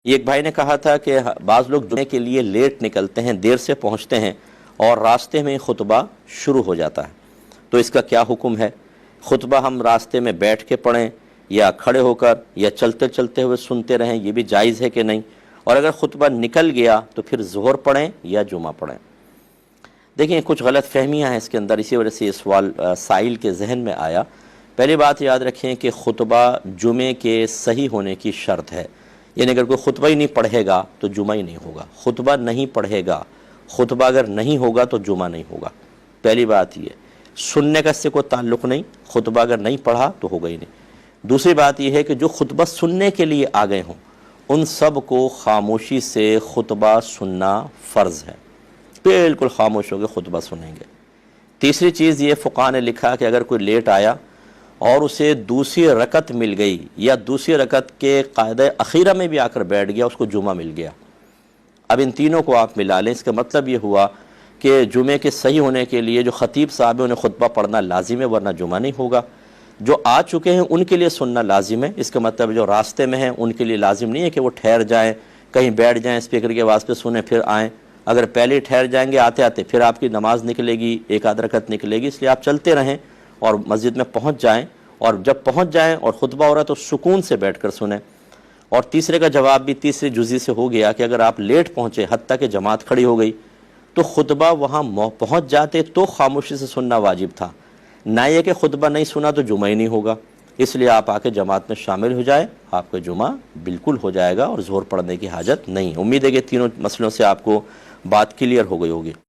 ایک بھائی نے کہا تھا کہ بعض لوگ جمعے کے لیے لیٹ نکلتے ہیں، دیر سے پہنچتے ہیں اور راستے میں خطبہ شروع ہو جاتا ہے، تو اس کا کیا حکم ہے؟ خطبہ ہم راستے میں بیٹھ کے پڑھیں یا کھڑے ہو کر یا چلتے چلتے ہوئے سنتے رہیں، یہ بھی جائز ہے کہ نہیں؟ اور اگر خطبہ نکل گیا تو پھر ظہر پڑھیں یا جمعہ پڑھیں؟ دیکھیں کچھ غلط فہمیاں ہیں اس کے اندر، اسی وجہ سے یہ سوال سائل کے ذہن میں آیا۔ پہلی بات یاد رکھیں کہ خطبہ جمعے کے صحیح ہونے کی شرط ہے، یعنی اگر کوئی خطبہ ہی نہیں پڑھے گا تو جمعہ ہی نہیں ہوگا، خطبہ نہیں پڑھے گا، خطبہ اگر نہیں ہوگا تو جمعہ نہیں ہوگا۔ پہلی بات یہ، سننے کا اس سے کوئی تعلق نہیں، خطبہ اگر نہیں پڑھا تو ہوگا ہی نہیں۔ دوسری بات یہ ہے کہ جو خطبہ سننے کے لیے آ گئے ہوں ان سب کو خاموشی سے خطبہ سننا فرض ہے، بالکل خاموش ہو کے خطبہ سنیں گے۔ تیسری چیز یہ فقہاء نے لکھا کہ اگر کوئی لیٹ آیا اور اسے دوسری رکعت مل گئی یا دوسری رکعت کے قاعدہ اخیرہ میں بھی آ کر بیٹھ گیا، اس کو جمعہ مل گیا۔ اب ان تینوں کو آپ ملا لیں، اس کا مطلب یہ ہوا کہ جمعے کے صحیح ہونے کے لیے جو خطیب صاحب ہیں انہیں خطبہ پڑھنا لازم ہے، ورنہ جمعہ نہیں ہوگا۔ جو آ چکے ہیں ان کے لیے سننا لازم ہے، اس کا مطلب جو راستے میں ہیں ان کے لیے لازم نہیں ہے کہ وہ ٹھہر جائیں، کہیں بیٹھ جائیں، اسپیکر کی آواز پہ سنیں پھر آئیں۔ اگر پہلے ٹھہر جائیں گے آتے آتے پھر آپ کی نماز نکلے گی، ایک آدھ رکعت نکلے گی، اس لیے آپ چلتے رہیں اور مسجد میں پہنچ جائیں، اور جب پہنچ جائیں اور خطبہ ہو رہا ہے تو سکون سے بیٹھ کر سنیں۔ اور تیسرے کا جواب بھی تیسری جزئی سے ہو گیا کہ اگر آپ لیٹ پہنچے حتیٰ کہ جماعت کھڑی ہو گئی تو خطبہ وہاں پہنچ جاتے تو خاموشی سے سننا واجب تھا، نہ یہ کہ خطبہ نہیں سنا تو جمعہ ہی نہیں ہوگا۔ اس لیے آپ آ کے جماعت میں شامل ہو جائے، آپ کا جمعہ بالکل ہو جائے گا اور ظہر پڑھنے کی حاجت نہیں۔ امید ہے کہ تینوں مسئلوں سے آپ کو بات کلیئر ہو گئی ہوگی۔